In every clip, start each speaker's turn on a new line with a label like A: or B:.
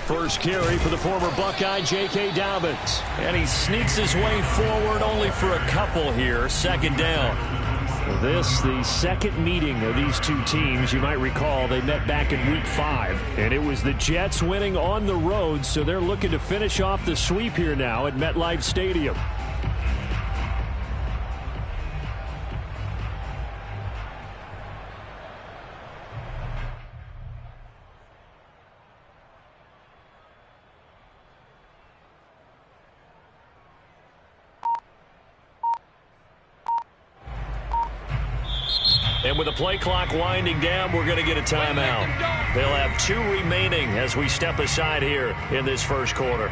A: First carry for the former Buckeye, J.K. Dobbins. And he sneaks his way forward only for a couple here. Second down. This, the second meeting of these two teams. You might recall they met back in Week 5. And it was the Jets winning on the road, so they're looking to finish off the sweep here now at MetLife Stadium. And with the play clock winding down, we're going to get a timeout. They'll have 2 remaining as we step aside here in this first quarter.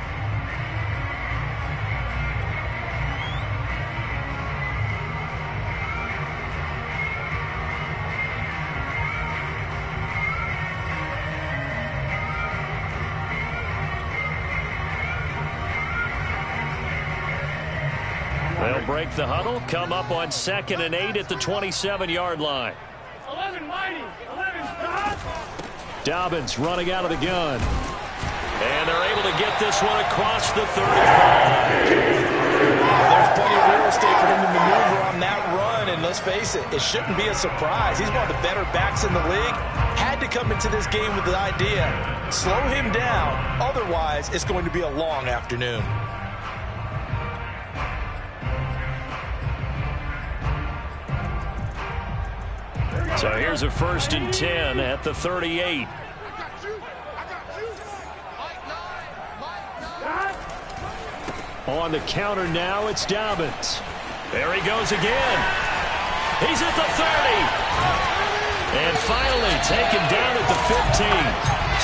A: They'll break the huddle, come up on 2nd and 8 at the 27-yard line. 11, mighty. 11, stop. Dobbins running out of the gun. And they're able to get this one across the 35.
B: There's plenty of real estate for him to maneuver on that run, and let's face it, it shouldn't be a surprise. He's one of the better backs in the league. Had to come into this game with the idea, slow him down, otherwise it's going to be a long afternoon.
A: So here's a 1st and 10 at the 38. On the counter now, it's Dobbins. There he goes again. He's at the 30. And finally taken down at the 15.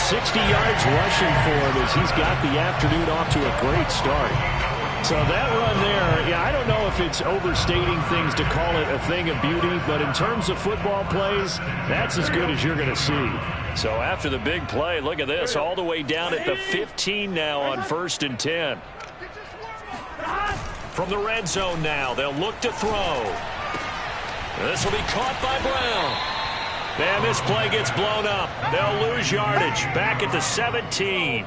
A: 60 yards rushing for him as he's got the afternoon off to a great start. So that run there, yeah, I don't know if it's overstating things to call it a thing of beauty, but in terms of football plays, that's as good as you're going to see. So after the big play, look at this, all the way down at the 15 now on 1st and 10. From the red zone now, they'll look to throw. This will be caught by Brown. And this play gets blown up. They'll lose yardage back at the 17.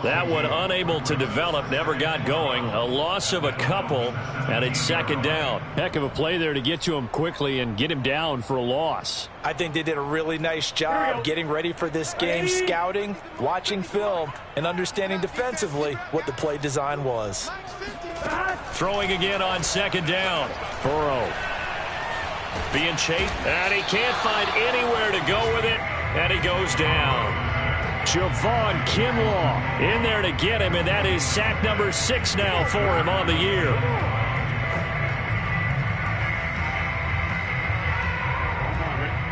A: That one unable to develop, never got going. A loss of a couple, and it's 2nd down. Heck of a play there to get to him quickly and get him down for a loss.
B: I think they did a really nice job getting ready for this game, scouting, watching film, and understanding defensively what the play design was.
A: Throwing again on 2nd down. Burrow being chased, and he can't find anywhere to go with it, and he goes down. Javon Kinlaw in there to get him, and that is sack number 6 now for him on the year.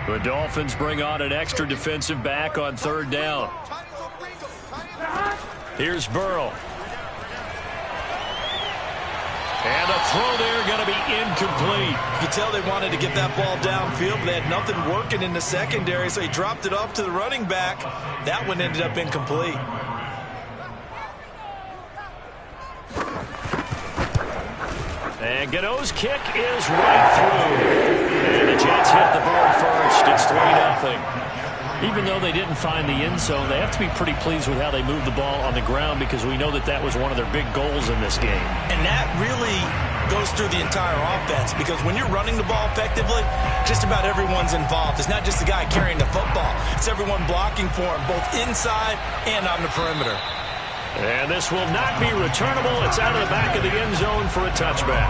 A: The Dolphins bring on an extra defensive back on 3rd down. Here's Burrow. And a throw there going to be incomplete.
B: You can tell they wanted to get that ball downfield, but they had nothing working in the secondary, so he dropped it off to the running back. That one ended up incomplete.
A: And Gano's kick is right through. And the Jets hit the board first. It's 3-0. Even though they didn't find the end zone, they have to be pretty pleased with how they moved the ball on the ground, because we know that that was one of their big goals in this game. And
B: that really goes through the entire offense, because when you're running the ball effectively, just about everyone's involved. It's not just the guy carrying the football. It's everyone blocking for him, both inside and on the perimeter.
A: And this will not be returnable. It's out of the back of the end zone for a touchback.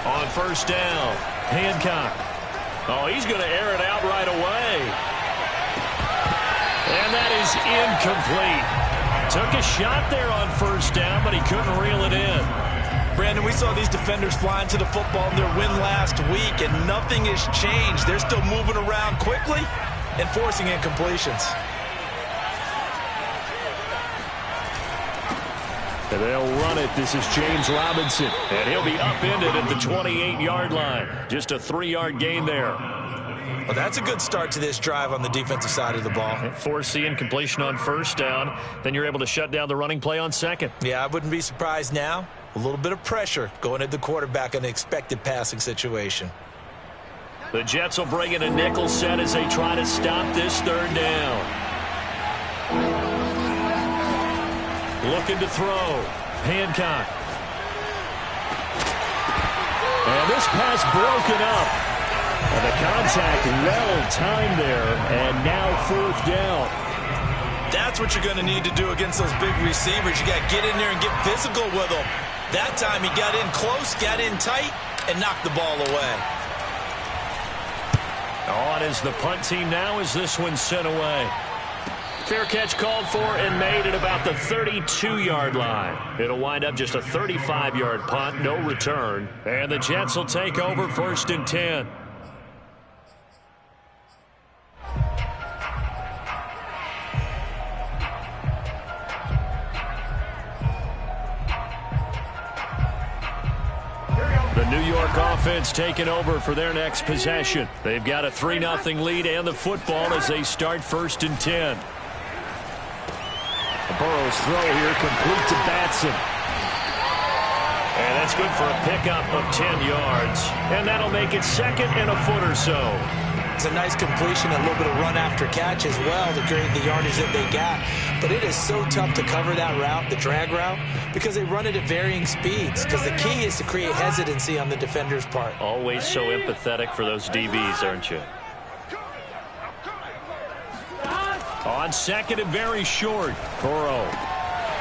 A: On 1st down, Hancock. Oh, he's going to air it out right away. And that is incomplete. Took a shot there on 1st down, but he couldn't reel it in.
B: Brandon, we saw these defenders flying to the football in their win last week, and nothing has changed. They're still moving around quickly and forcing incompletions.
A: And they'll run it. This is James Robinson. And he'll be upended at the 28-yard line. Just a 3-yard gain there.
B: Well, that's a good start to this drive on the defensive side of the ball.
A: Force the incompletion on first down. Then you're able to shut down the running play on second.
B: Yeah, I wouldn't be surprised now. A little bit of pressure going at the quarterback in an expected passing situation.
A: The Jets will bring in a nickel set as they try to stop this third down. Looking to throw. Hancock. And this pass broken up. And the contact well timed there. And now fourth down.
B: That's what you're going to need to do against those big receivers. You got to get in there and get physical with them. That time he got in close, got in tight, and knocked the ball away.
A: On is the punt team now as this one's sent away. Fair catch called for and made at about the 32-yard line. It'll wind up just a 35-yard punt, no return. And the Jets will take over 1st and 10. The New York offense taking over for their next possession. They've got a 3-0 lead and the football as they start 1st and 10. Burrow's throw here complete to Batson. And that's good for a pickup of 10 yards. And that'll make it 2nd and a foot or so.
B: It's a nice completion, a little bit of run after catch as well to create the yardage that they got. But it is so tough to cover that route, the drag route, because they run it at varying speeds. Because the key is to create hesitancy on the defender's part.
A: Always so empathetic for those DBs, aren't you? On 2nd and very short. Burrow.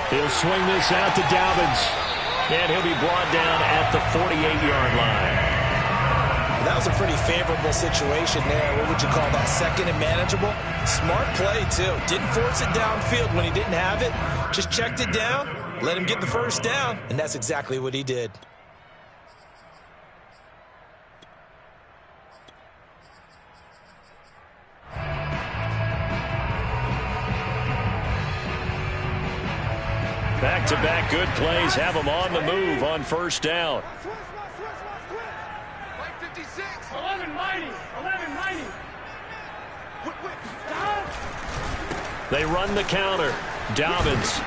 A: He'll swing this out to Dobbins. And he'll be brought down at the 48-yard line.
B: That was a pretty favorable situation there. What would you call that? 2nd and manageable? Smart play, too. Didn't force it downfield when he didn't have it. Just checked it down, let him get the first down, and that's exactly what he did.
A: Back-to-back good plays have them on the move on first down.
C: 11-90.
A: They run the counter. Dobbins.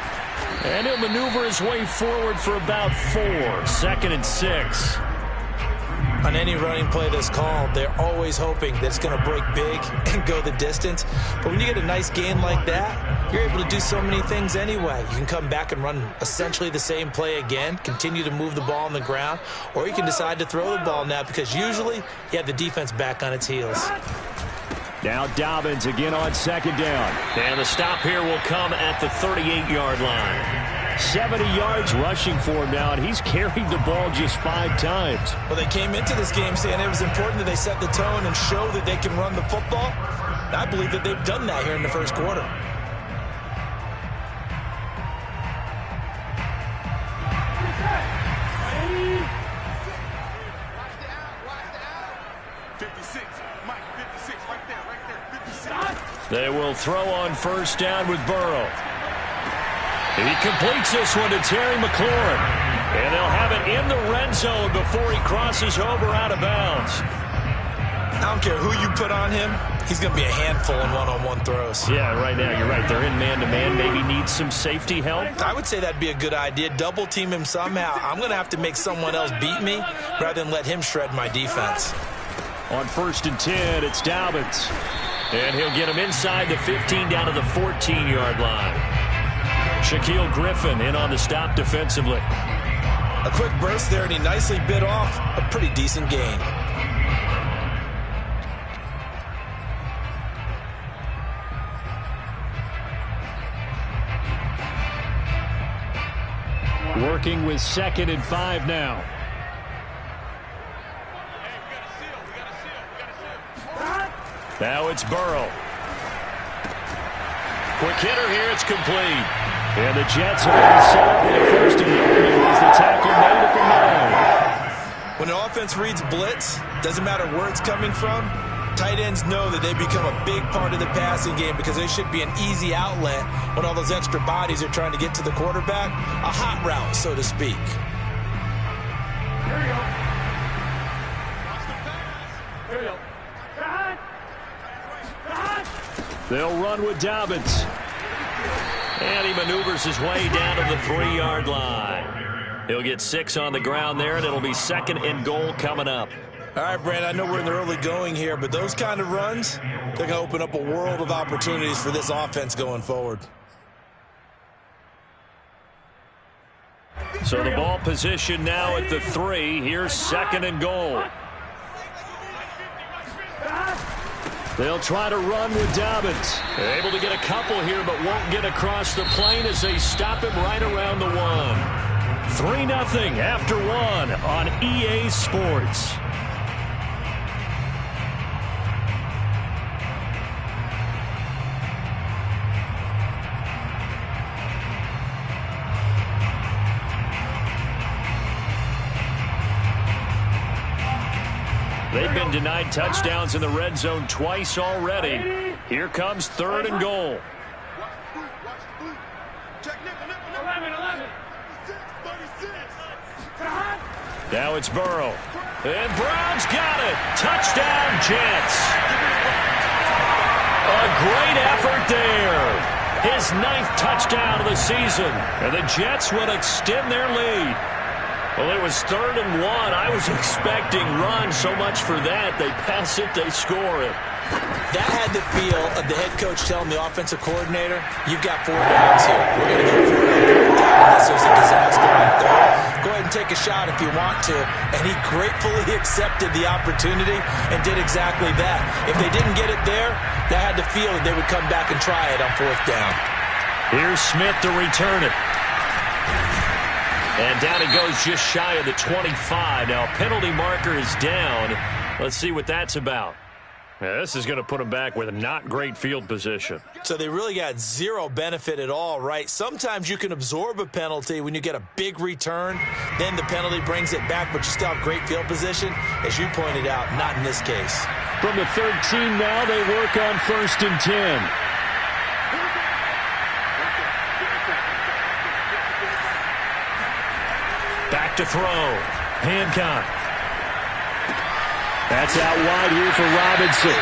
A: And he'll maneuver his way forward for about 4. 2nd and 6.
B: On any running play that's called, they're always hoping that it's going to break big and go the distance. But when you get a nice gain like that, you're able to do so many things anyway. You can come back and run essentially the same play again, continue to move the ball on the ground, or you can decide to throw the ball now because usually you have the defense back on its heels.
A: Now Dobbins again on 2nd down. And the stop here will come at the 38-yard line. 70 yards rushing for him now, and he's carried the ball just 5 times.
B: Well, they came into this game saying it was important that they set the tone and show that they can run the football. I believe that they've done that here in the first quarter.
A: They will throw on first down with Burrow. He completes this one to Terry McLaurin. And they'll have it in the red zone before he crosses over out of bounds.
B: I don't care who you put on him. He's going to be a handful in one-on-one throws.
A: Yeah, right now, you're right. They're in man-to-man. Maybe need some safety help.
B: I would say that'd be a good idea. Double team him somehow. I'm going to have to make someone else beat me rather than let him shred my defense.
A: On 1st and 10, it's Dobbins. And he'll get him inside the 15 down to the 14-yard line. Shaquille Griffin in on the stop defensively.
B: A quick burst there, and he nicely bit off a pretty decent gain.
A: Working with 2nd and 5 now. Now it's Burrow. Quick hitter here, it's complete. And the Jets are going to set up in the 1st and 10 as the tackle made at the 9.
B: When an offense reads blitz, doesn't matter where it's coming from, tight ends know that they become a big part of the passing game because they should be an easy outlet when all those extra bodies are trying to get to the quarterback. A hot route, so to speak.
A: Here you go. They'll run with Dobbins. And he maneuvers his way down to the 3-yard line. He'll get 6 on the ground there, and it'll be 2nd and goal coming up.
B: All right, Brand, I know we're in the early going here, but those kind of runs, they're going to open up a world of opportunities for this offense going forward.
A: So the ball position now at the 3. Here's 2nd and goal. They'll try to run with Dobbins. They're able to get a couple here, but won't get across the plane as they stop him right around the 1. 3-0 after 1 on EA Sports. They've been denied touchdowns in the red zone twice already. Here comes 3rd and goal. Now it's Burrow. And Brown's got it. Touchdown, Jets. A great effort there. His 9th touchdown of the season. And the Jets will extend their lead. Well, it was 3rd and 1. I was expecting run, so much for that. They pass it, they score it.
B: That had the feel of the head coach telling the offensive coordinator, you've got 4 downs here. We're going to go for it unless there's a disaster on 3rd. Go ahead and take a shot if you want to. And he gratefully accepted the opportunity and did exactly that. If they didn't get it there, they had the feel that they would come back and try it on 4th down.
A: Here's Smith to return it. And down it goes just shy of the 25. Now, penalty marker is down. Let's see what that's about. Yeah, this is going to put them back with a not great field position.
B: So they really got 0 benefit at all, right? Sometimes you can absorb a penalty when you get a big return. Then the penalty brings it back, but you still have great field position. As you pointed out, not in this case.
A: From the 13 now, they work on 1st and 10. Back to throw. Hancock. That's out wide here for Robinson.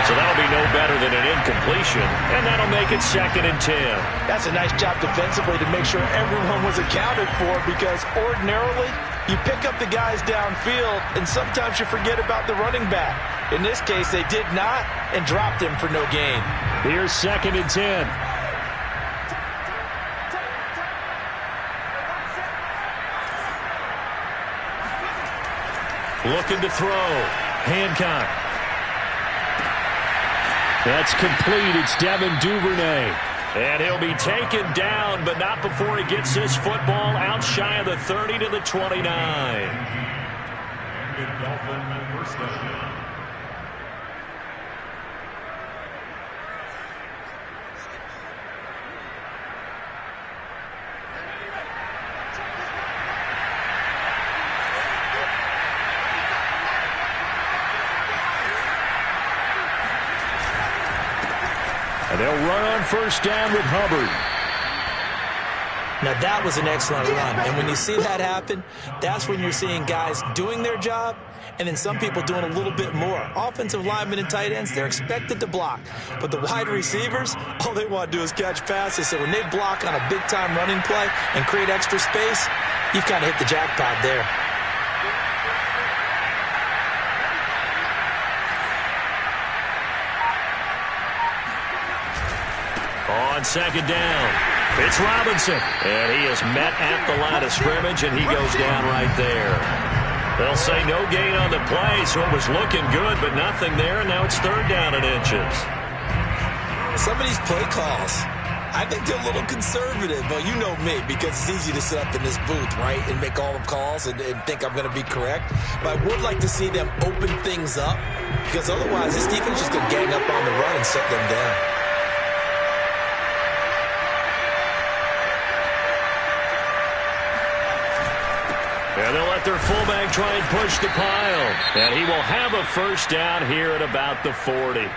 A: So that'll be no better than an incompletion, and that'll make it 2nd and 10.
B: That's a nice job defensively to make sure everyone was accounted for, because ordinarily you pick up the guys downfield, and sometimes you forget about the running back. In this case, they did not and dropped him for no gain.
A: Here's 2nd and 10. Looking to throw. Hancock. That's complete. It's Devin Duvernay. And he'll be taken down, but not before he gets this football out shy of the 30 to the 29. And they'll run on 1st down with Hubbard.
B: Now, that was an excellent run. And when you see that happen, that's when you're seeing guys doing their job and then some people doing a little bit more. Offensive linemen and tight ends, they're expected to block. But the wide receivers, all they want to do is catch passes. So when they block on a big-time running play and create extra space, you've kind of hit the jackpot there.
A: On 2nd down, it's Robinson. And he is met at the line of scrimmage, and he goes down right there. They'll say no gain on the play, so it was looking good, but nothing there, and now it's 3rd down and inches.
B: Some of these play calls, I think they're a little conservative. But you know me, because it's easy to sit up in this booth, right, and make all the calls and think I'm going to be correct. But I would like to see them open things up, because otherwise this defense is just going to gang up on the run and shut them down.
A: And they'll let let their fullback try and push the pile. And he will have a first down here at about the 40.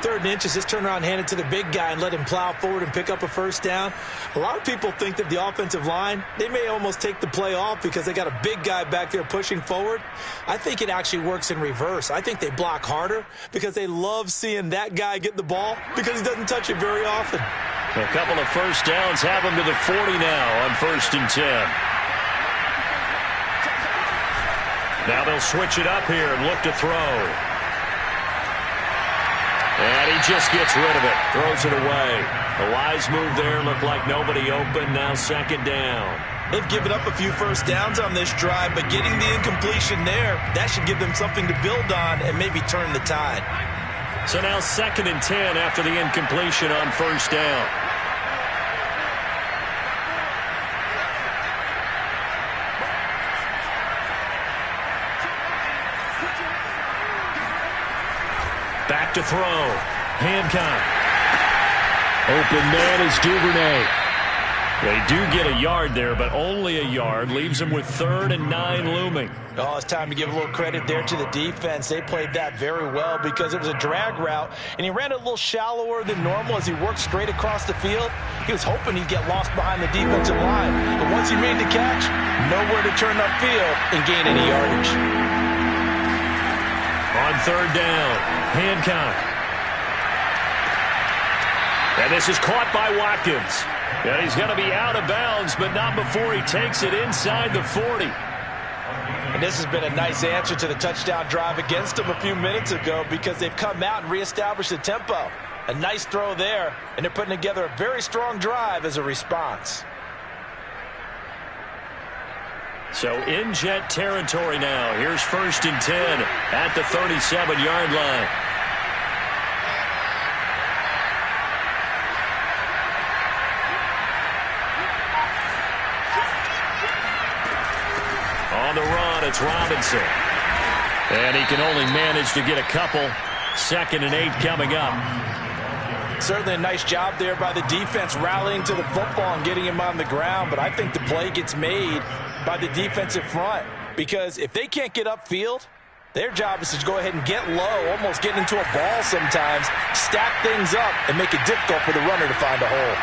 B: 3rd and inches, just turn around, hand it to the big guy, and let him plow forward and pick up a first down. A lot of people think that the offensive line, they may almost take the play off because they got a big guy back there pushing forward. I think it actually works in reverse. I think they block harder because they love seeing that guy get the ball because he doesn't touch it very often.
A: A couple of first downs have him to the 40 now on 1st and 10. Now they'll switch it up here and look to throw. And he just gets rid of it, throws it away. A wise move there, looked like nobody open, now 2nd down.
B: They've given up a few first downs on this drive, but getting the incompletion there, that should give them something to build on and maybe turn the tide.
A: So now 2nd and 10 after the incompletion on 1st down. Back to throw. Hancock. Open man is Duvernay. They do get a yard there, but only a yard. Leaves them with 3rd and 9 looming.
B: Oh, it's time to give a little credit there to the defense. They played that very well because it was a drag route, and he ran it a little shallower than normal as he worked straight across the field. He was hoping he'd get lost behind the defensive line, but once he made the catch, nowhere to turn upfield and gain any yardage.
A: On 3rd down, Hancock. And this is caught by Watkins. And he's going to be out of bounds, but not before he takes it inside the 40.
B: And this has been a nice answer to the touchdown drive against them a few minutes ago because they've come out and reestablished the tempo. A nice throw there, and they're putting together a very strong drive as a response.
A: So in Jet territory now. Here's 1st and 10 at the 37-yard line. On the run, it's Robinson. And he can only manage to get a couple. 2nd and 8 coming up.
B: Certainly a nice job there by the defense rallying to the football and getting him on the ground, but I think the play gets made by the defensive front because if they can't get upfield, their job is to go ahead and get low, almost get into a ball sometimes, stack things up, and make it difficult for the runner to find a hole.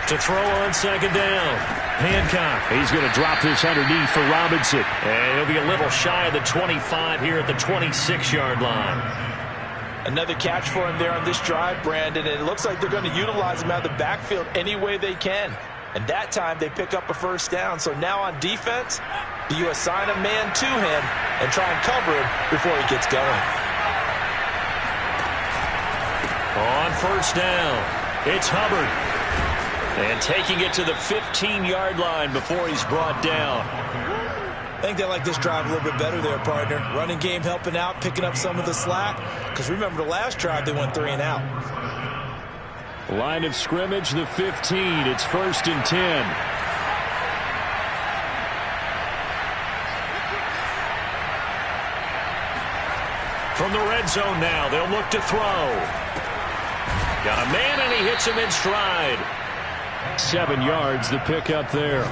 A: To throw on 2nd down. Hancock. He's going to drop this underneath for Robinson. And he'll be a little shy of the 25 here at the 26-yard line.
B: Another catch for him there on this drive, Brandon. And it looks like they're going to utilize him out of the backfield any way they can. And that time they pick up a first down. So now on defense, do you assign a man to him and try and cover him before he gets going?
A: On 1st down, it's Hubbard. And taking it to the 15-yard line before he's brought down.
B: I think they like this drive a little bit better there, partner. Running game helping out, picking up some of the slack. Because remember the last drive, they went 3 and out.
A: Line of scrimmage, the 15. It's 1st and 10. From the red zone now, they'll look to throw. Got a man, and he hits him in stride. 7 yards, the pickup there.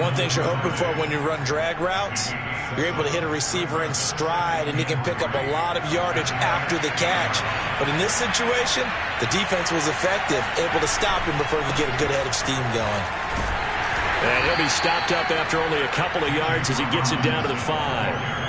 B: One thing you're hoping for when you run drag routes, you're able to hit a receiver in stride, and he can pick up a lot of yardage after the catch. But in this situation, the defense was effective, able to stop him before he could get a good head of steam going.
A: And he'll be stopped up after only a couple of yards as he gets it down to the 5.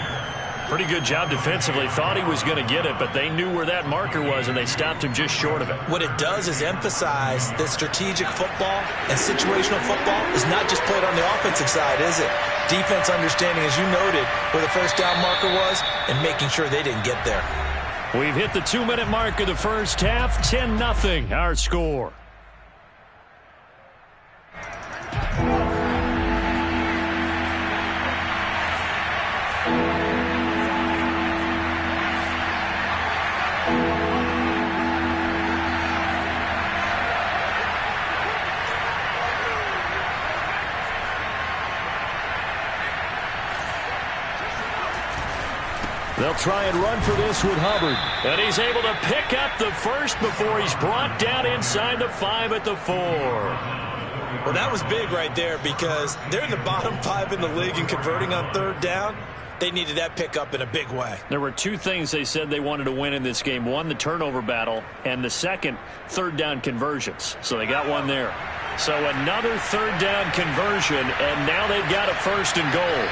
A: Pretty good job defensively. Thought he was going to get it, but they knew where that marker was, and they stopped him just short of it.
B: What it does is emphasize that strategic football and situational football is not just played on the offensive side, is it? Defense understanding, as you noted, where the first down marker was and making sure they didn't get there.
A: We've hit the 2-minute mark of the first half. 10-0 our score. They'll try and run for this with Hubbard. And he's able to pick up the first before he's brought down inside the 5 at the 4.
B: Well, that was big right there because they're in the bottom 5 in the league in converting on third down. They needed that pickup in a big way.
A: There were two things they said they wanted to win in this game. One, the turnover battle, and the second, third down conversions. So they got one there. So another third down conversion, and now they've got a first and goal.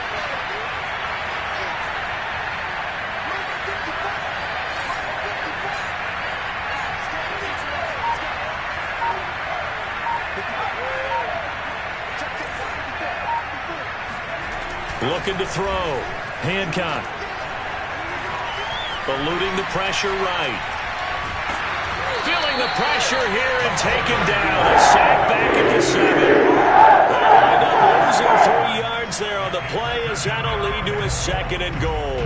A: Looking to throw. Hancock. Eluding the pressure right. Feeling the pressure here and taken down. A sack back at the 7. They end up losing 3 yards there on the play as that'll lead to a second and goal.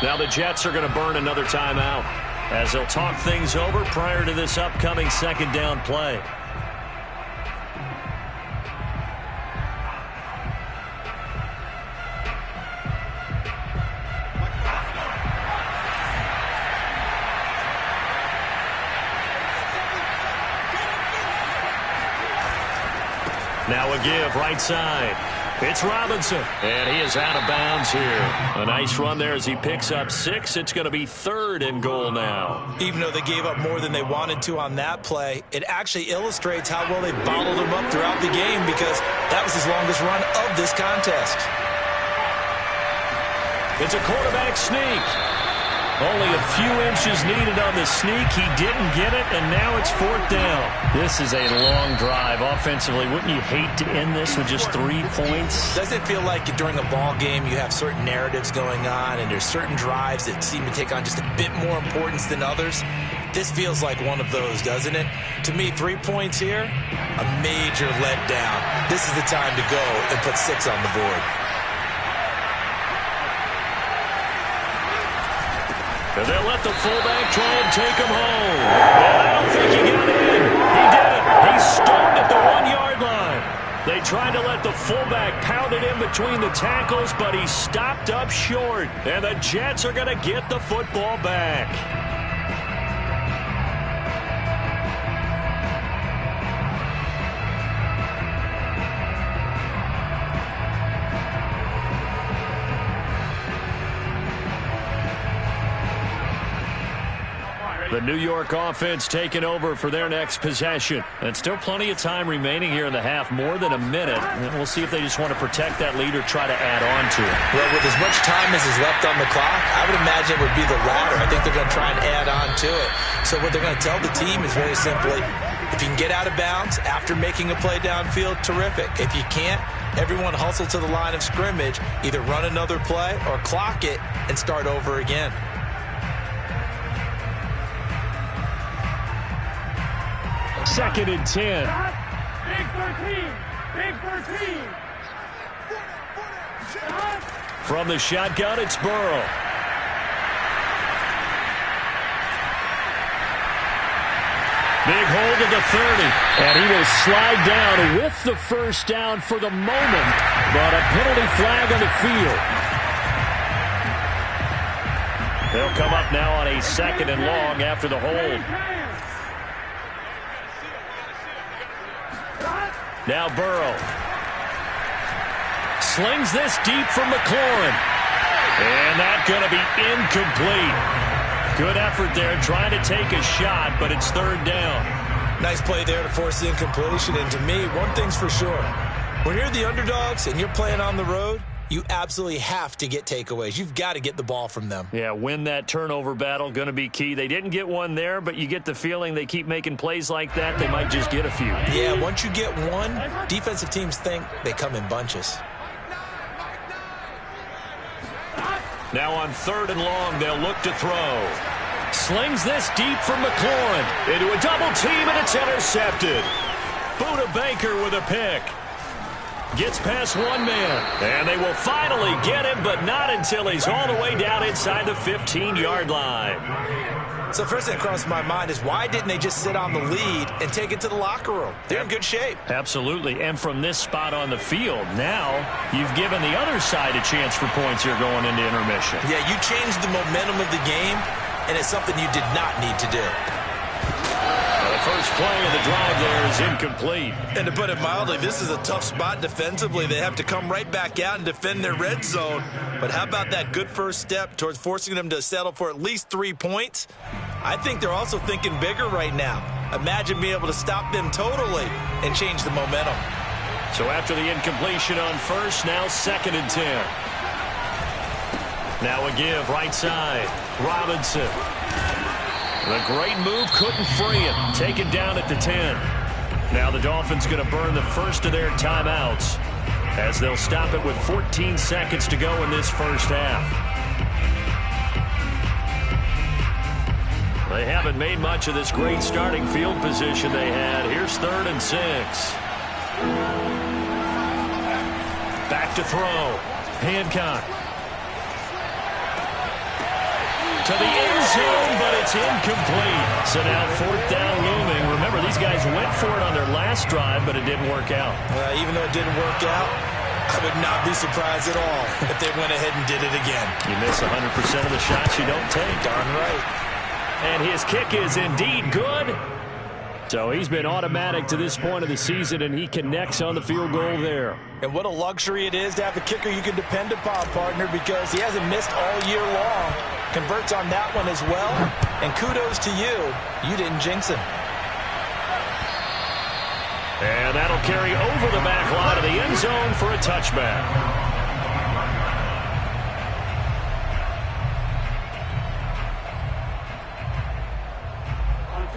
A: Now the Jets are going to burn another timeout as they'll talk things over prior to this upcoming second down play. Now a give right side. It's Robinson, and he is out of bounds here. A nice run there as he picks up 6. It's going to be third and goal now.
B: Even though they gave up more than they wanted to on that play, it actually illustrates how well they bottled him up throughout the game because that was his longest run of this contest.
A: It's a quarterback sneak. Only a few inches needed on the sneak. He didn't get it, and now it's fourth down. This is a long drive offensively. Wouldn't you hate to end this with just 3 points?
B: Doesn't it feel like during a ball game you have certain narratives going on and there's certain drives that seem to take on just a bit more importance than others? This feels like one of those, doesn't it? To me, 3 points here, a major letdown. This is the time to go and put 6 on the board.
A: And they'll let the fullback try and take him home. And I don't think he got in. He did it. He stopped at the 1-yard line. They tried to let the fullback pound it in between the tackles, but he stopped up short. And the Jets are going to get the football back. The New York offense taking over for their next possession. And still plenty of time remaining here in the half, more than a minute. And we'll see if they just want to protect that lead or try to add on to it.
B: Well, with as much time as is left on the clock, I would imagine it would be the latter. I think they're going to try and add on to it. So what they're going to tell the team is very simply, if you can get out of bounds after making a play downfield, terrific. If you can't, everyone hustle to the line of scrimmage, either run another play or clock it and start over again.
A: Second and 10.
C: Big 13. Big 13.
A: From the shotgun, it's Burrow. Big hold of the 30. And he will slide down with the first down for the moment. But a penalty flag on the field. They'll come up now on a second and long after the hold. Now Burrow slings this deep from McLaurin. And that's going to be incomplete. Good effort there trying to take a shot, but it's third down.
B: Nice play there to force the incompletion. And to me, one thing's for sure. When you're the underdogs and you're playing on the road, you absolutely have to get takeaways. You've got to get the ball from them.
A: Yeah, win that turnover battle, going to be key. They didn't get one there, but you get the feeling they keep making plays like that, they might just get a few.
B: Yeah, once you get one, defensive teams think they come in bunches.
A: Now on third and long, they'll look to throw. Slings this deep from McLaurin into a double team, and it's intercepted. Buda Baker with a pick. Gets past one man, and they will finally get him, but not until he's all the way down inside the 15-yard line.
B: So first thing that crosses my mind is why didn't they just sit on the lead and take it to the locker room? They're in good shape.
A: Absolutely. And from this spot on the field, now you've given the other side a chance for points here going into intermission.
B: Yeah, you changed the momentum of the game, and it's something you did not need to do.
A: The first play of the drive there is incomplete.
B: And to put it mildly, this is a tough spot defensively. They have to come right back out and defend their red zone. But how about that good first step towards forcing them to settle for at least 3 points? I think they're also thinking bigger right now. Imagine being able to stop them totally and change the momentum.
A: So after the incompletion on first, now 2nd and 10. Now a give right side. Robinson. The great move couldn't free him. Taken down at the 10. Now the Dolphins going to burn the first of their timeouts as they'll stop it with 14 seconds to go in this first half. They haven't made much of this great starting field position they had. Here's 3rd and 6. Back to throw. Hancock. To the end zone, but it's incomplete. So now 4th down looming. Remember, these guys went for it on their last drive, but it didn't work out.
B: Even though it didn't work out, I would not be surprised at all if they went ahead and did it again.
A: You miss 100% of the shots you don't take.
B: Darn right.
A: And his kick is indeed good. So he's been automatic to this point of the season, and he connects on the field goal there.
B: And what a luxury it is to have a kicker you can depend upon, partner, because he hasn't missed all year long. Converts on that one as well. And kudos to you. You didn't jinx him.
A: And that'll carry over the back line of the end zone for a touchback.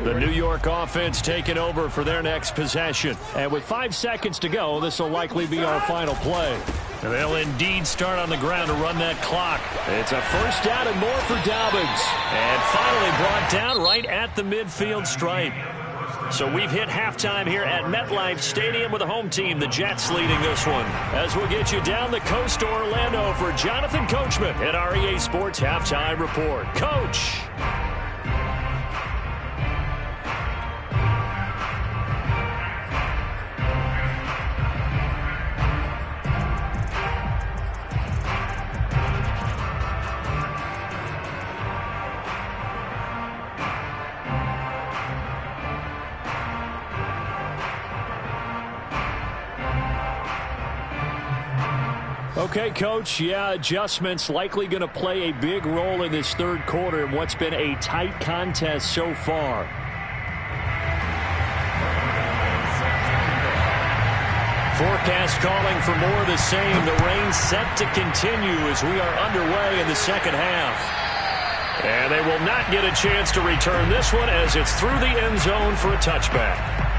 A: The New York offense taking over for their next possession. And with 5 seconds to go, this will likely be our final play. And they'll indeed start on the ground to run that clock. It's a first down and more for Dobbins. And finally brought down right at the midfield stripe. So we've hit halftime here at MetLife Stadium with the home team, the Jets, leading this one. As we'll get you down the coast to Orlando for Jonathan Coachman at our EA Sports Halftime Report. Coach. Okay, Coach, yeah, adjustments likely going to play a big role in this third quarter in what's been a tight contest so far. Forecast calling for more of the same. The rain set to continue as we are underway in the second half. And they will not get a chance to return this one as it's through the end zone for a touchback.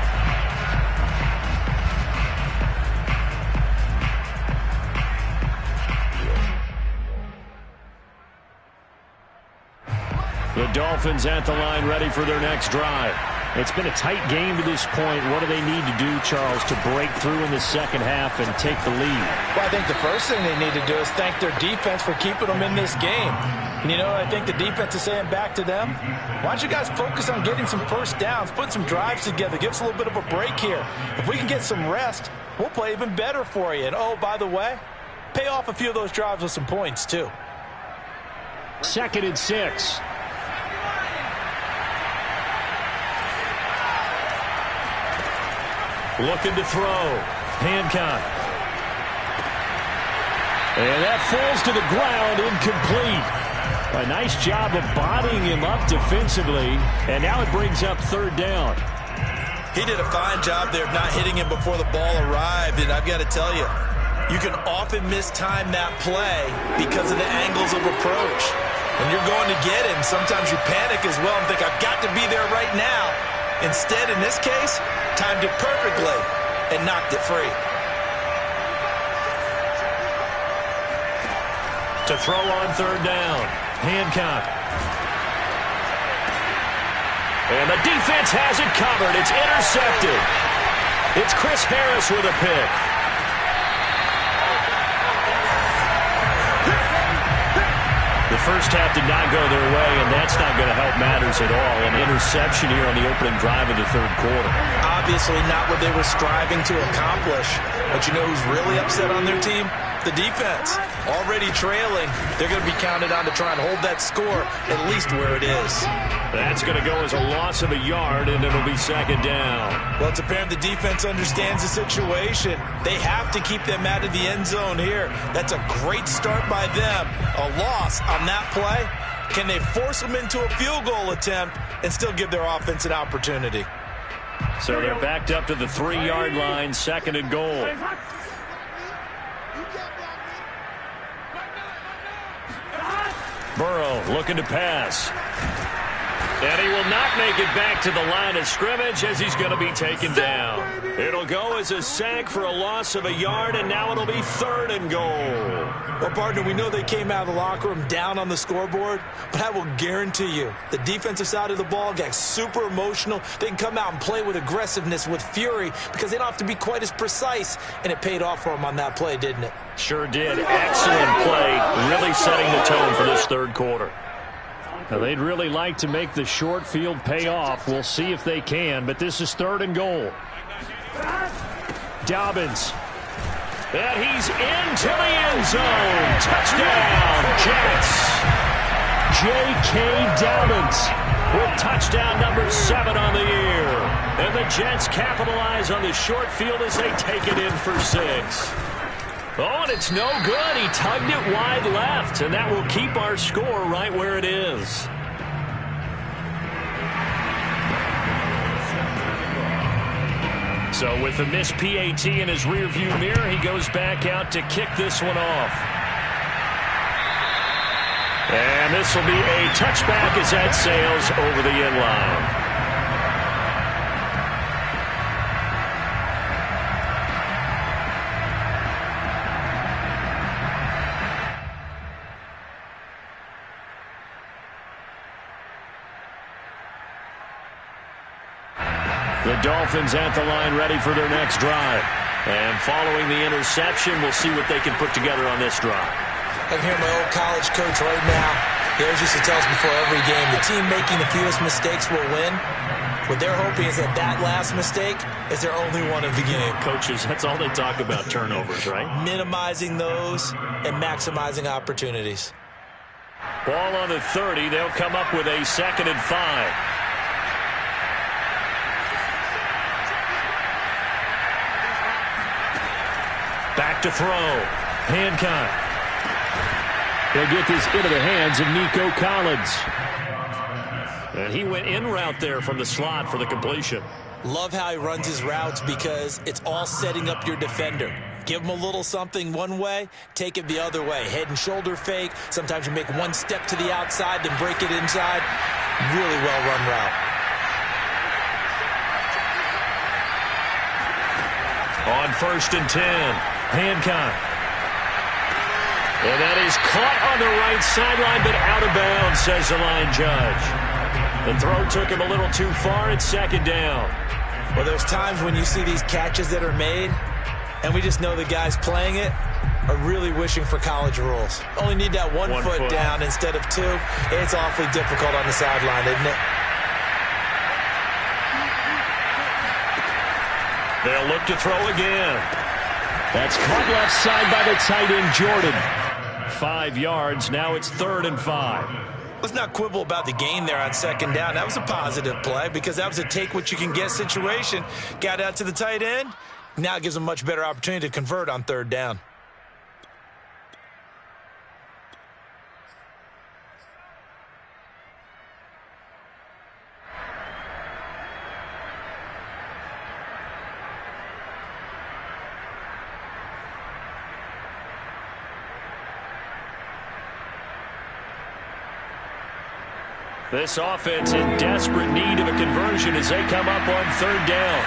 A: The Dolphins at the line ready for their next drive. It's been a tight game to this point. What do they need to do, Charles, to break through in the second half and take the lead?
B: Well, I think the first thing they need to do is thank their defense for keeping them in this game. And you know what I think the defense is saying back to them? Why don't you guys focus on getting some first downs, put some drives together, give us a little bit of a break here. If we can get some rest, we'll play even better for you. And, oh, by the way, pay off a few of those drives with some points, too.
A: 2nd and 6. Looking to throw. Hancock. And that falls to the ground, incomplete. A nice job of bodying him up defensively. And now it brings up 3rd down.
B: He did a fine job there of not hitting him before the ball arrived. And I've got to tell you, you can often mistime that play because of the angles of approach. When you're going to get him, sometimes you panic as well and think, I've got to be there right now. Instead, in this case, timed it perfectly and knocked it free.
A: To throw on 3rd down, Hancock. And the defense has it covered. It's intercepted. It's Chris Harris with a pick. The first half did not go their way, and that's not going to help matters at all. An interception here on the opening drive of the third quarter.
B: Obviously not what they were striving to accomplish. But you know who's really upset on their team? The defense. Already trailing. They're going to be counted on to try and hold that score at least where it is.
A: That's going to go as a loss of a yard, and it'll be second down.
B: Well, it's apparent the defense understands the situation. They have to keep them out of the end zone here. That's a great start by them. A loss on that play. Can they force them into a field goal attempt and still give their offense an opportunity?
A: So they're backed up to the 3-yard line, second and goal. Burrow looking to pass. And he will not make it back to the line of scrimmage as he's going to be taken down. It'll go as a sack for a loss of a yard, and now it'll be third and goal.
B: Well, partner, we know they came out of the locker room down on the scoreboard, but I will guarantee you the defensive side of the ball got super emotional. They can come out and play with aggressiveness, with fury, because they don't have to be quite as precise, and it paid off for them on that play, didn't it?
A: Sure did. Excellent play, really setting the tone for this third quarter. Now, they'd really like to make the short field pay off. We'll see if they can, but this is third and goal. Dobbins. And he's into the end zone. Touchdown, Jets. J.K. Dobbins with touchdown number 7 on the year. And the Jets capitalize on the short field as they take it in for 6. Oh, and it's no good. He tugged it wide left, and that will keep our score right where it is. So with the missed PAT in his rearview mirror, he goes back out to kick this one off. And this will be a touchback as that sails over the end line. The Dolphins at the line ready for their next drive. And following the interception, we'll see what they can put together on this drive.
B: I can hear my old college coach right now. He always used to tell us before every game, the team making the fewest mistakes will win. What they're hoping is that that last mistake is their only one of the game.
A: Coaches, that's all they talk about, turnovers, right?
B: Minimizing those and maximizing opportunities.
A: Ball on the 30. They'll come up with a 2nd and 5. Back to throw. Hancock. They'll get this into the hands of Nico Collins. And he went in route there from the slot for the completion.
B: Love how he runs his routes because it's all setting up your defender. Give him a little something one way, take it the other way. Head and shoulder fake. Sometimes you make one step to the outside, then break it inside. Really well-run route.
A: On 1st and 10. Hancock. And that is caught on the right sideline, but out of bounds, says the line judge. The throw took him a little too far. It's 2nd down.
B: Well, there's times when you see these catches that are made, and we just know the guys playing it are really wishing for college rules. Only need that one foot down instead of 2. It's awfully difficult on the sideline, isn't it?
A: They'll look to throw again. That's caught left side by the tight end, Jordan. 5 yards. Now it's 3rd and 5.
B: Let's not quibble about the gain there on 2nd down. That was a positive play because that was a take-what-you-can-get situation. Got out to the tight end. Now it gives them a much better opportunity to convert on 3rd down.
A: This offense in desperate need of a conversion as they come up on 3rd down.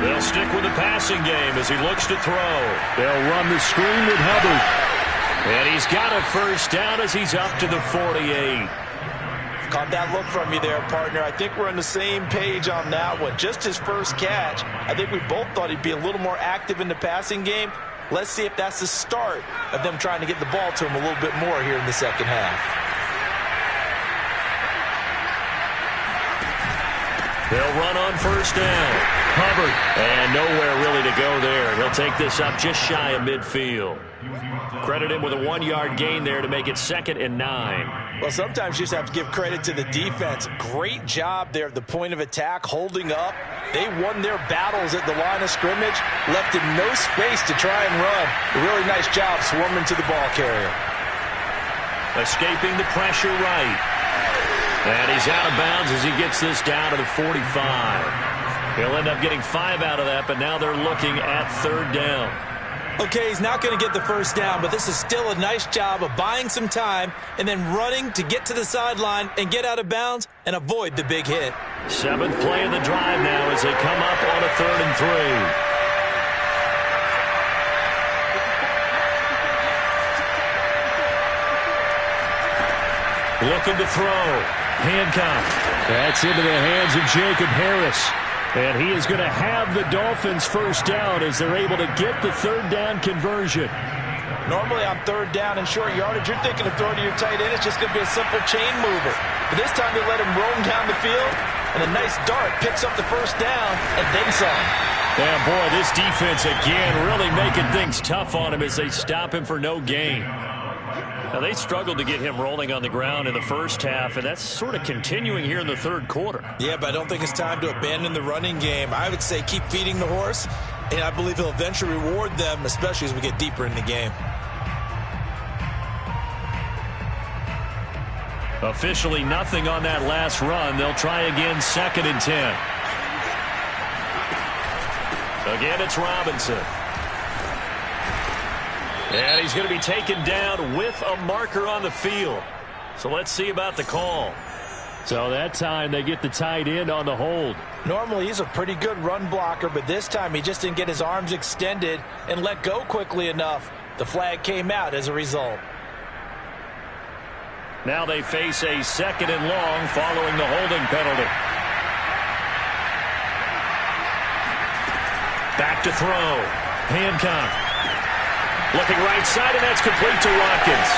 A: They'll stick with the passing game as he looks to throw. They'll run the screen with Hubbard. And he's got a 1st down as he's up to the 48.
B: Caught that look from you there, partner. I think we're on the same page on that one. Just his first catch. I think we both thought he'd be a little more active in the passing game. Let's see if that's the start of them trying to get the ball to him a little bit more here in the second half.
A: They'll run on first down. Hubbard. And nowhere really to go there. He'll take this up just shy of midfield. Credit him with a 1-yard gain there to make it 2nd and 9.
B: Well, sometimes you just have to give credit to the defense. Great job there at the point of attack, holding up. They won their battles at the line of scrimmage, left in no space to try and run. A really nice job swarming to the ball carrier.
A: Escaping the pressure right. And he's out of bounds as he gets this down to the 45. He'll end up getting 5 out of that, but now they're looking at 3rd down.
B: Okay, he's not going to get the first down, but this is still a nice job of buying some time and then running to get to the sideline and get out of bounds and avoid the big hit.
A: 7th play of the drive now as they come up on a 3rd and 3. Looking to throw. Hancock. That's into the hands of Jacob Harris. And he is going to have the Dolphins first down as they're able to get the 3rd down conversion.
B: Normally on 3rd down and short yardage, you're thinking of throwing to your tight end. It's just going to be a simple chain mover. But this time they let him roam down the field, and a nice dart picks up the first down and then some.
A: Yeah, boy, this defense again really making things tough on him as they stop him for no gain. Now, they struggled to get him rolling on the ground in the first half, and that's sort of continuing here in the 3rd quarter.
B: Yeah, but I don't think it's time to abandon the running game. I would say keep feeding the horse, and I believe he'll eventually reward them, especially as we get deeper in the game.
A: Officially nothing on that last run. They'll try again, 2nd and 10. Again, it's Robinson. And he's going to be taken down with a marker on the field. So let's see about the call. So that time they get the tight end on the hold.
B: Normally he's a pretty good run blocker, but this time he just didn't get his arms extended and let go quickly enough. The flag came out as a result.
A: Now they face a 2nd and long following the holding penalty. Back to throw. Hancock. Looking right side, and that's complete to Watkins.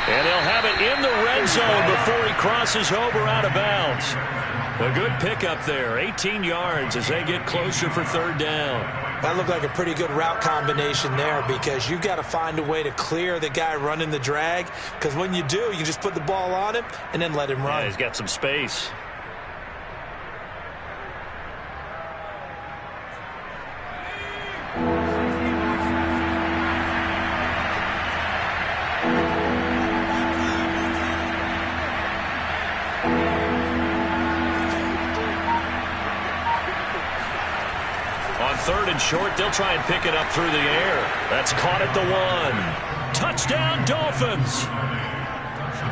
A: And they'll have it in the red zone before he crosses over out of bounds. A good pickup there, 18 yards as they get closer for 3rd down.
B: That looked like a pretty good route combination there because you've got to find a way to clear the guy running the drag, because when you do, you just put the ball on him and then let him run.
A: Yeah, he's got some space. On 3rd and short, they'll try and pick it up through the air. That's caught at the 1. Touchdown, Dolphins.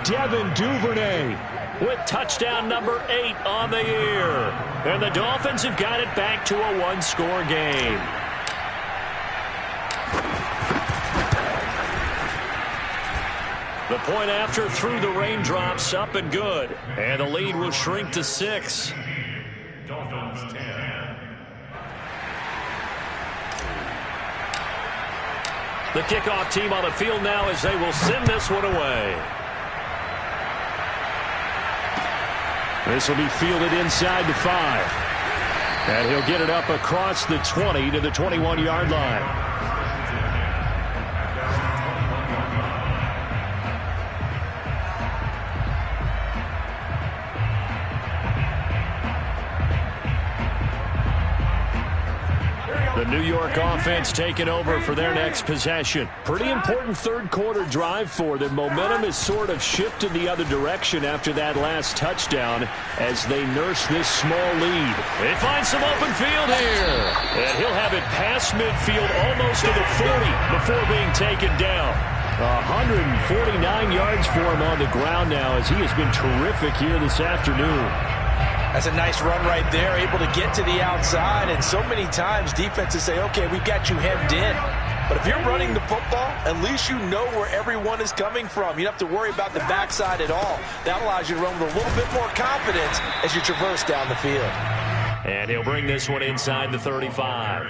A: Devin Duvernay with touchdown number 8 on the year. And the Dolphins have got it back to a 1-score game. The point after through the raindrops, up and good. And the lead will shrink to 6. Dolphins 10. The kickoff team on the field now as they will send this one away. This will be fielded inside the 5. And he'll get it up across the 20 to the 21-yard line. The New York offense taking over for their next possession. Pretty important 3rd quarter drive for them. Momentum has sort of shifted the other direction after that last touchdown as they nurse this small lead. They find some open field here. And he'll have it past midfield almost to the 40 before being taken down. 149 yards for him on the ground now as he has been terrific here this afternoon.
B: That's a nice run right there, able to get to the outside. And so many times defenses say, okay, we've got you hemmed in. But if you're running the football, at least you know where everyone is coming from. You don't have to worry about the backside at all. That allows you to run with a little bit more confidence as you traverse down the field.
A: And he'll bring this one inside the 35.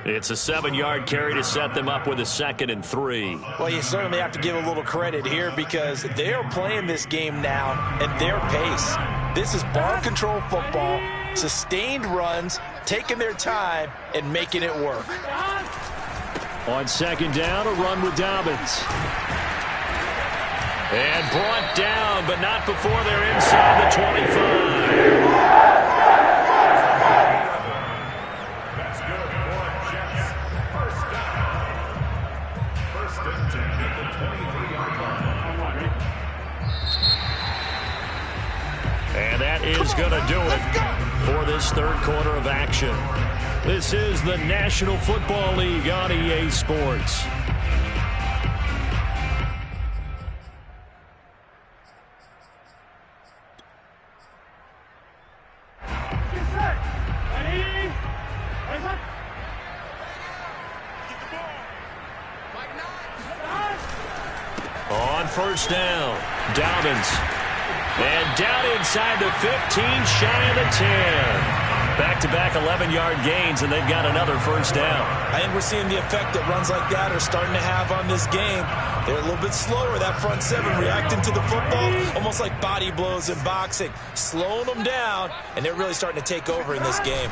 A: It's a 7-yard carry to set them up with a 2nd and 3.
B: Well, you certainly have to give a little credit here because they are playing this game now at their pace. This is ball control football, sustained runs, taking their time and making it work.
A: On 2nd down, a run with Dobbins. And brought down, but not before they're inside the 25. And that is going to do it for this 3rd quarter of action. This is the National Football League on EA Sports. On 1st down, Dobbins. And down inside the 15, shy of the 10. Back-to-back 11-yard gains, and they've got another 1st down.
B: I think we're seeing the effect that runs like that are starting to have on this game. They're a little bit slower, that front 7, reacting to the football, almost like body blows in boxing, slowing them down, and they're really starting to take over in this game.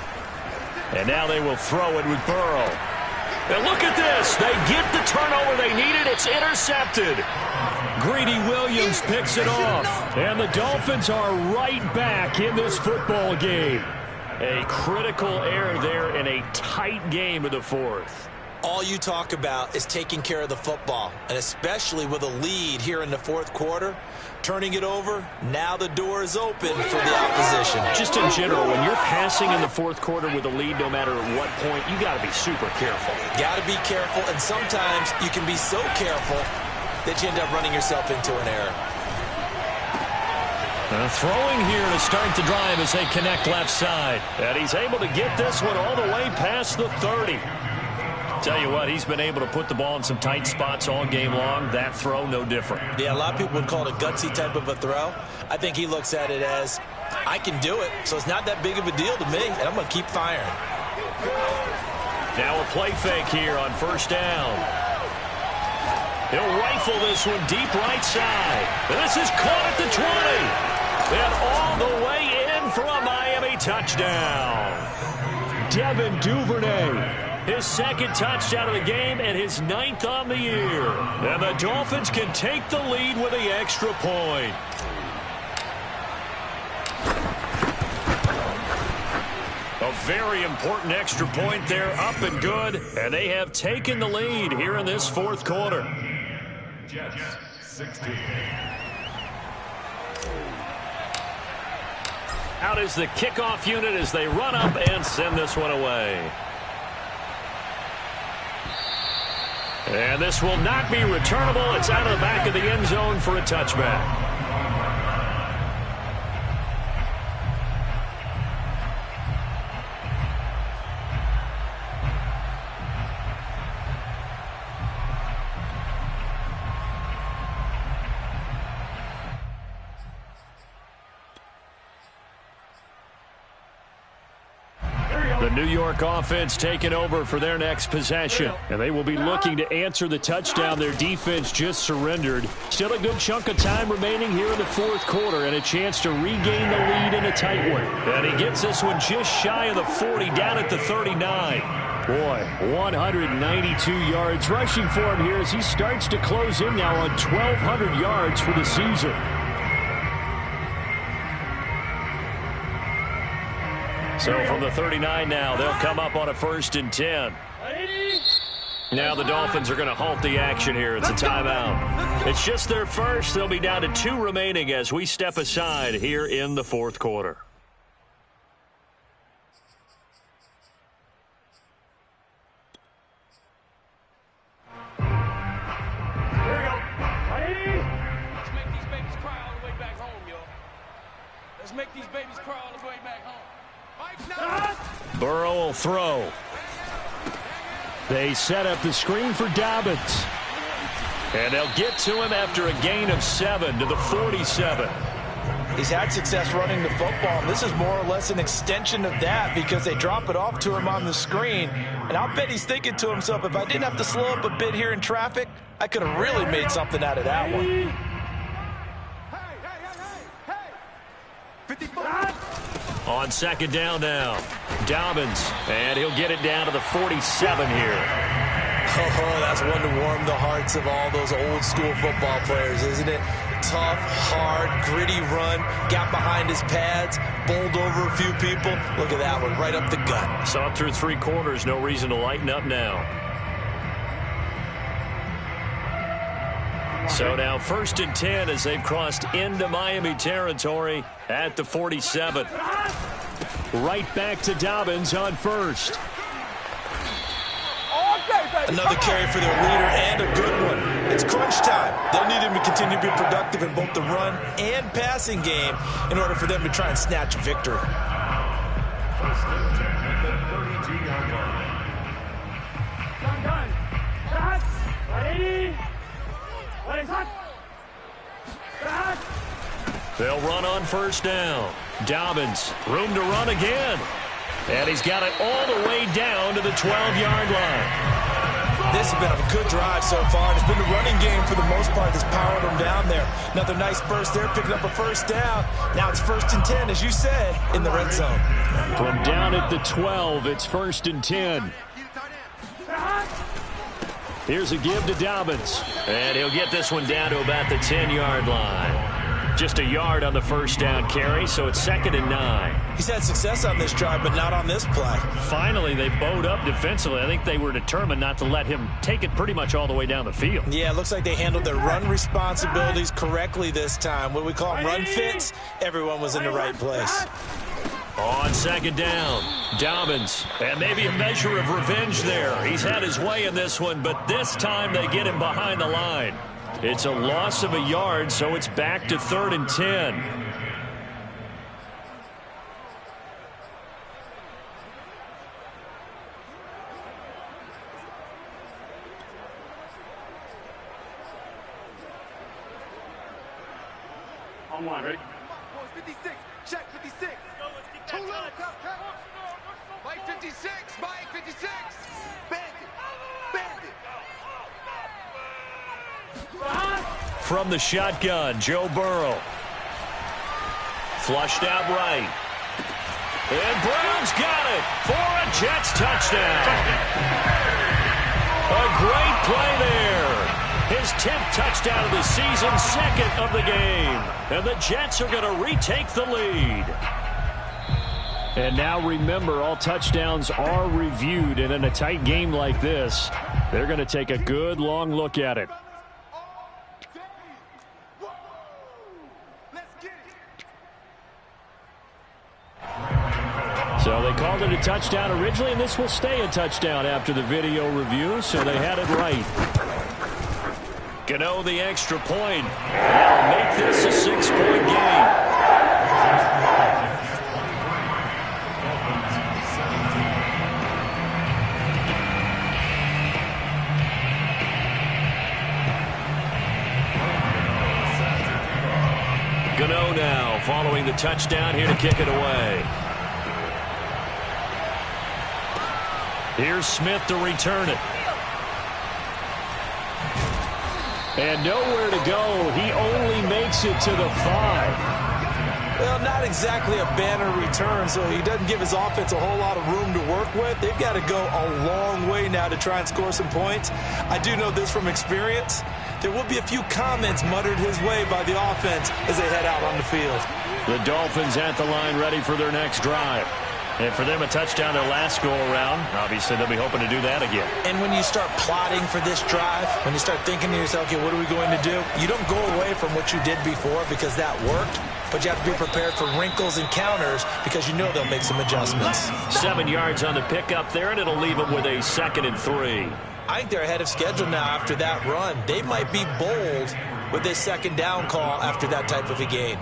A: And now they will throw it with Burrow. And look at this. They get the turnover they needed. It's intercepted. Greedy Williams picks it off. And the Dolphins are right back in this football game. A critical error there in a tight game of the 4th.
B: All you talk about is taking care of the football, and especially with a lead here in the 4th quarter, turning it over, now the door is open for the opposition.
A: Just in general, when you're passing in the 4th quarter with a lead, no matter at what point, you got to be super careful.
B: Got to be careful, and sometimes you can be so careful that you end up running yourself into an error.
A: Throwing here to start the drive as they connect left side. And he's able to get this one all the way past the 30. Tell you what, he's been able to put the ball in some tight spots all game long. That throw, no different.
B: Yeah, a lot of people would call it a gutsy type of a throw. I think he looks at it as, I can do it, so it's not that big of a deal to me, and I'm going to keep firing.
A: Now a play fake here on 1st down. He'll rifle this one deep right side. And this is caught at the 20. And all the way in for a Miami touchdown. Devin Duvernay. His 2nd touchdown of the game and his 9th on the year. And the Dolphins can take the lead with the extra point. A very important extra point there, up and good. And they have taken the lead here in this 4th quarter. Jets, 16. Out is the kickoff unit as they run up and send this one away. And this will not be returnable. It's out of the back of the end zone for a touchback. The New York offense taking over for their next possession. And they will be looking to answer the touchdown their defense just surrendered. Still a good chunk of time remaining here in the 4th quarter and a chance to regain the lead in a tight one. And he gets this one just shy of the 40, down at the 39. Boy, 192 yards rushing for him here as he starts to close in now on 1,200 yards for the season. So from the 39 now, they'll come up on a 1st and 10. Now the Dolphins are going to halt the action here. It's a timeout. It's just their first. They'll be down to 2 remaining as we step aside here in the 4th quarter.
C: Here we go. Ready?
D: Let's make these babies cry all the way back home, yo. Let's make these babies cry all the way back home.
A: Burrow will throw. They set up the screen for Dobbins. And they'll get to him after a gain of 7 to the 47.
B: He's had success running the football, and this is more or less an extension of that because they drop it off to him on the screen. And I'll bet he's thinking to himself, if I didn't have to slow up a bit here in traffic, I could have really made something out of that one.
A: On second down now, Dobbins, and he'll get it down to the 47 here.
B: Oh, that's one to warm the hearts of all those old-school football players, isn't it? Tough, hard, gritty run, got behind his pads, bowled over a few people. Look at that one, right up the gut.
A: Saw it through 3 quarters, no reason to lighten up now. So now 1st and 10 as they've crossed into Miami territory at the 47. Right back to Dobbins on first.
B: Another carry for their leader and a good one. It's crunch time. They'll need him to continue to be productive in both the run and passing game in order for them to try and snatch a victory.
A: They'll run on first down. Dobbins, room to run again. And he's got it all the way down to the 12-yard line.
B: This has been a good drive so far, and it's been the running game for the most part that's powered them down there. Another nice burst there, picking up a first down. Now it's 1st and 10, as you said, in the red zone.
A: From down at the 12, it's 1st and 10. Here's a give to Dobbins, and he'll get this one down to about the 10-yard line. Just a yard on the first down carry, so it's 2nd and 9.
B: He's had success on this drive, but not on this play.
A: Finally, they bowed up defensively. I think they were determined not to let him take it pretty much all the way down the field.
B: Yeah, it looks like they handled their run responsibilities correctly this time. What we call them run fits, everyone was in the right place.
A: On second down, Dobbins, and maybe a measure of revenge there. He's had his way in this one, but this time they get him behind the line. It's a loss of a yard, so it's back to 3rd and 10.
C: On one, ready?
E: 56, check 56. Too low, Mike 56, Mike 56. Bandit, bandit.
A: From the shotgun, Joe Burrow. Flushed out right. And Brown's got it for a Jets touchdown. A great play there. His 10th touchdown of the season, 2nd of the game. And the Jets are going to retake the lead. And now remember, all touchdowns are reviewed. And in a tight game like this, they're going to take a good long look at it. So they called it a touchdown originally, and this will stay a touchdown after the video review, so they had it right. Gano the extra point. That'll make this a 6-point game. Gano now following the touchdown here to kick it away. Here's Smith to return it. And nowhere to go. He only makes it to the 5.
B: Well, not exactly a banner return, so he doesn't give his offense a whole lot of room to work with. They've got to go a long way now to try and score some points. I do know this from experience. There will be a few comments muttered his way by the offense as they head out on the field.
A: The Dolphins at the line ready for their next drive. And for them, a touchdown their last go-around. Obviously, they'll be hoping to do that again.
B: And when you start plotting for this drive, when you start thinking to yourself, okay, what are we going to do? You don't go away from what you did before because that worked, but you have to be prepared for wrinkles and counters because you know they'll make some adjustments.
A: 7 yards on the pickup there, and it'll leave them with a 2nd and 3.
B: I think they're ahead of schedule now after that run. They might be bold with this 2nd down call after that type of a gain.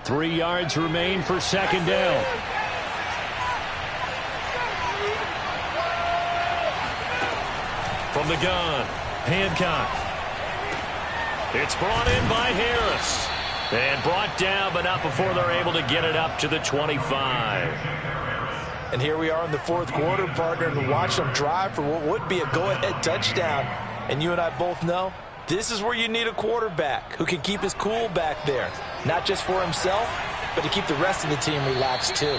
B: "3 yards remain for 2nd down.
A: From the gun, Hancock. It's brought in by Harris. And brought down, but not before they're able to get it up to the 25.
B: And here we are in the fourth quarter, partner, and watch them drive for what would be a go-ahead touchdown. And you and I both know this is where you need a quarterback who can keep his cool back there. Not just for himself, but to keep the rest of the team relaxed too.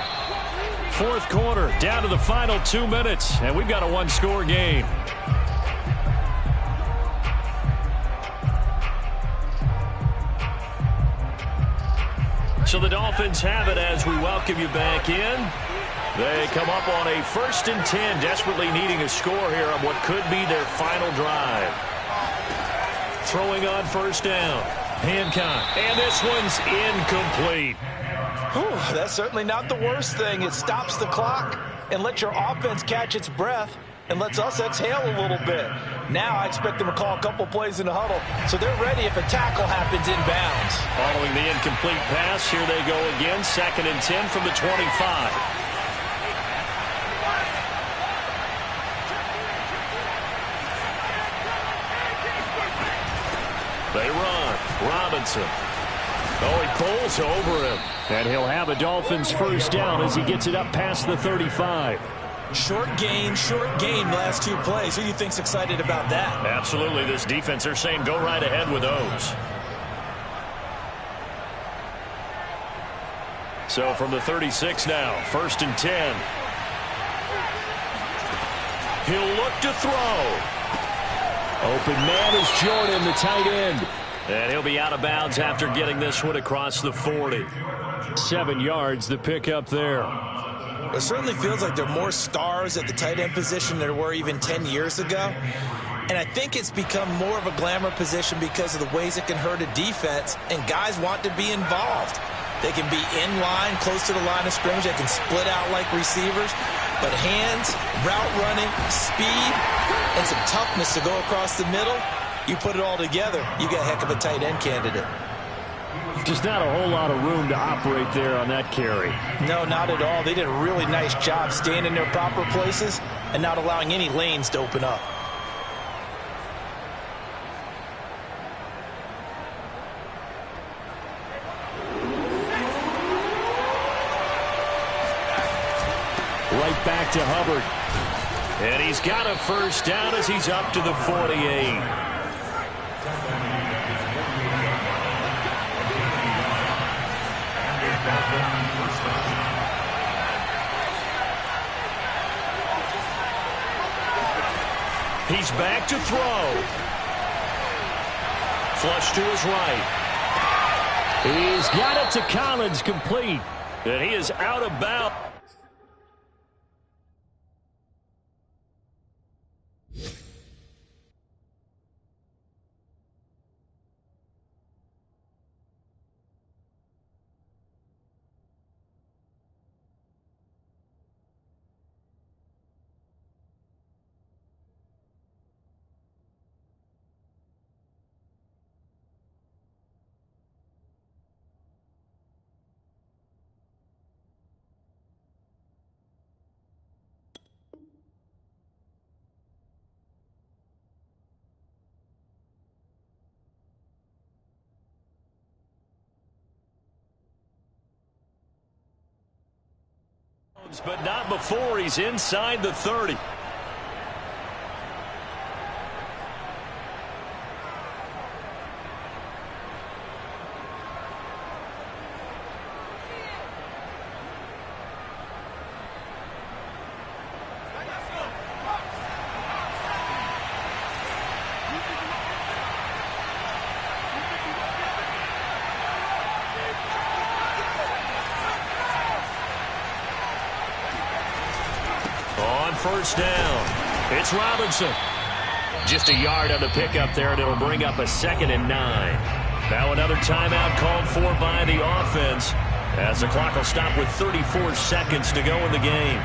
A: Fourth quarter, down to the final 2 minutes, and we've got a one-score game. So the Dolphins have it as we welcome you back in. They come up on a 1st and 10, desperately needing a score here on what could be their final drive. Throwing on first down, Hancock, and this one's incomplete.
B: Whew, that's certainly not the worst thing. It stops the clock and lets your offense catch its breath and lets us exhale a little bit. Now I expect them to call a couple plays in the huddle, so they're ready if a tackle happens inbounds.
A: Following the incomplete pass, here they go again, 2nd and 10 from the 25. They run. Robinson. Oh, he pulls over him. And he'll have a Dolphins first down as he gets it up past the 35.
B: Short gain, last 2 plays. Who do you think's excited about that?
A: Absolutely. This defense, they're saying go right ahead with those. So from the 36 now, 1st and 10. He'll look to throw. Open man is Jordan, the tight end. And he'll be out of bounds after getting this one across the 40. 7 yards, the pickup there.
B: It certainly feels like there are more stars at the tight end position than there were even 10 years ago. And I think it's become more of a glamour position because of the ways it can hurt a defense, and guys want to be involved. They can be in line, close to the line of scrimmage. They can split out like receivers. But hands, route running, speed, and some toughness to go across the middle, you put it all together, you got a heck of a tight end candidate.
A: Just not a whole lot of room to operate there on that carry.
B: No, not at all. They did a really nice job staying in their proper places and not allowing any lanes to open up.
A: Right back to Hubbard. And he's got a first down as he's up to the 48. He's back to throw. Flush to his right. He's got it to Collins, complete. And he is out of bounds. But not before he's inside the 30. First down. It's Robinson. Just a yard on the pickup there, and it'll bring up a 2nd and 9. Now another timeout called for by the offense as the clock will stop with 34 seconds to go in the game.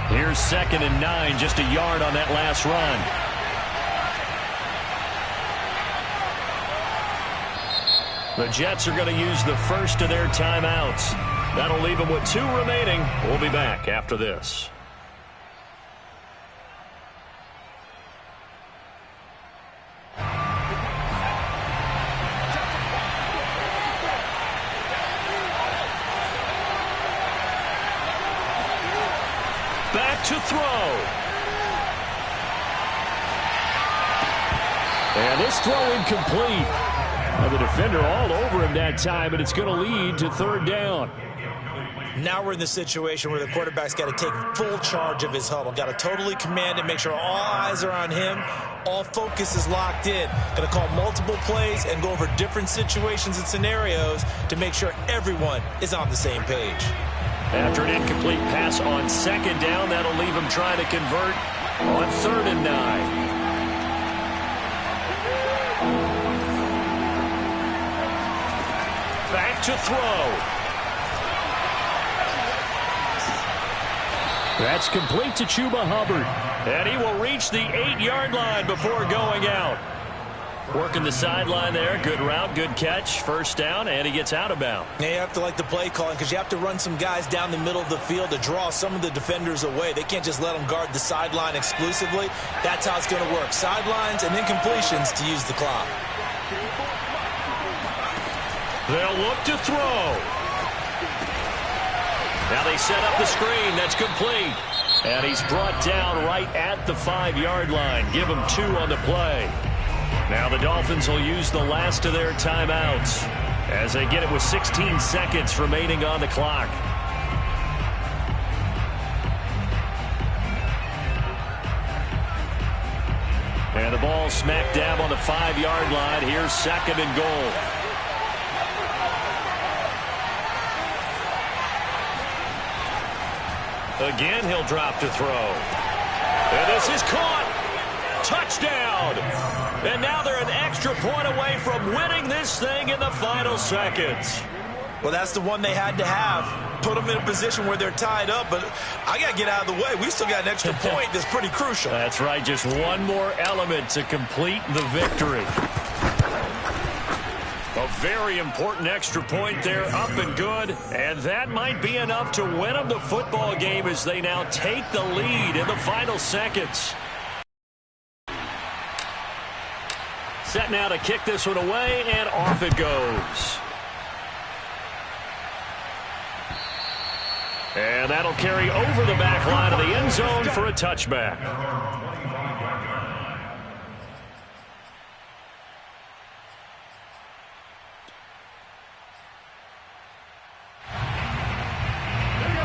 A: Here's 2nd and 9, just a yard on that last run. The Jets are going to use the first of their timeouts. That'll leave them with 2 remaining. We'll be back after this. back to throw. And this throw incomplete. And the defender all over him that time, and it's going to lead to third down.
B: Now we're in the situation where the quarterback's got to take full charge of his huddle. Got to totally command it, make sure all eyes are on him. All focus is locked in. Going to call multiple plays and go over different situations and scenarios to make sure everyone is on the same page.
A: After an incomplete pass on second down, that'll leave him trying to convert on 3rd and 9. Back to throw. That's complete to Chuba Hubbard. And he will reach the 8-yard line before going out. Working the sideline there. Good route, good catch. First down, and he gets out of bounds.
B: Now you have to like the play calling because you have to run some guys down the middle of the field to draw some of the defenders away. They can't just let them guard the sideline exclusively. That's how it's going to work. Sidelines and incompletions to use the clock.
A: They'll look to throw. Now they set up the screen. That's complete. And he's brought down right at the 5-yard line. Give him 2 on the play. Now the Dolphins will use the last of their timeouts as they get it with 16 seconds remaining on the clock. And the ball smack dab on the 5-yard line. Here's 2nd and goal. Again, he'll drop to throw. And this is caught. Touchdown. And now they're an extra point away from winning this thing in the final seconds.
B: Well, that's the one they had to have. Put them in a position where they're tied up, but I got to get out of the way. We still got an extra point that's pretty crucial.
A: That's right. Just one more element to complete the victory. A very important extra point there, up and good. And that might be enough to win them the football game as they now take the lead in the final seconds. Set now to kick this one away, and off it goes. And that'll carry over the back line of the end zone for a touchback.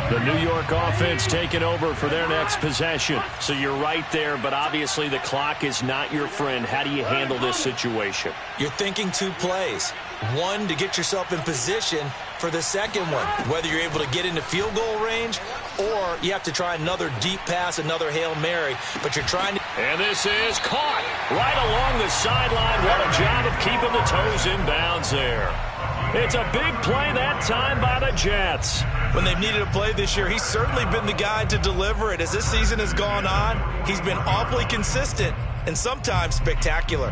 A: The New York offense taking over for their next possession. So you're right there, but obviously the clock is not your friend. How do you handle this situation?
B: You're thinking 2 plays. One, to get yourself in position for the second one, whether you're able to get into field goal range or you have to try another deep pass, another Hail Mary, but you're trying to...
A: And this is caught right along the sideline. What a job of keeping the toes in bounds there. It's a big play that time by the Jets.
B: When they've needed a play this year, he's certainly been the guy to deliver it. As this season has gone on, he's been awfully consistent and sometimes spectacular.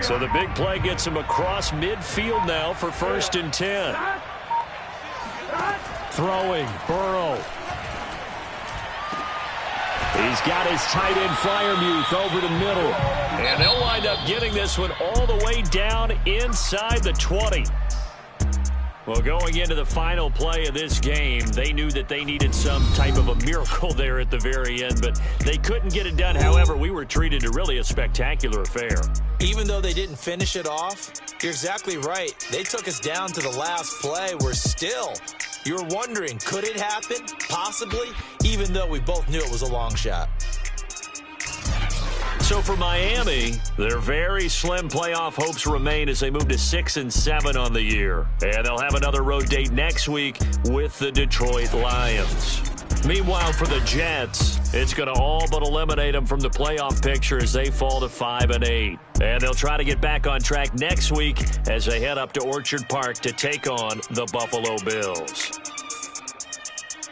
A: So the big play gets him across midfield now for 1st and 10. Throwing, Burrow. He's got his tight end Freiermuth over the middle. And they'll wind up getting this one all the way down inside the 20. Well, going into the final play of this game, they knew that they needed some type of a miracle there at the very end, but they couldn't get it done. However, we were treated to really a spectacular affair.
B: Even though they didn't finish it off, you're exactly right. They took us down to the last play. We're still, you're wondering, could it happen? Possibly, even though we both knew it was a long shot.
A: So for Miami, their very slim playoff hopes remain as they move to 6-7 on the year. And they'll have another road date next week with the Detroit Lions. Meanwhile, for the Jets, it's going to all but eliminate them from the playoff picture as they fall to 5-8. And they'll try to get back on track next week as they head up to Orchard Park to take on the Buffalo Bills.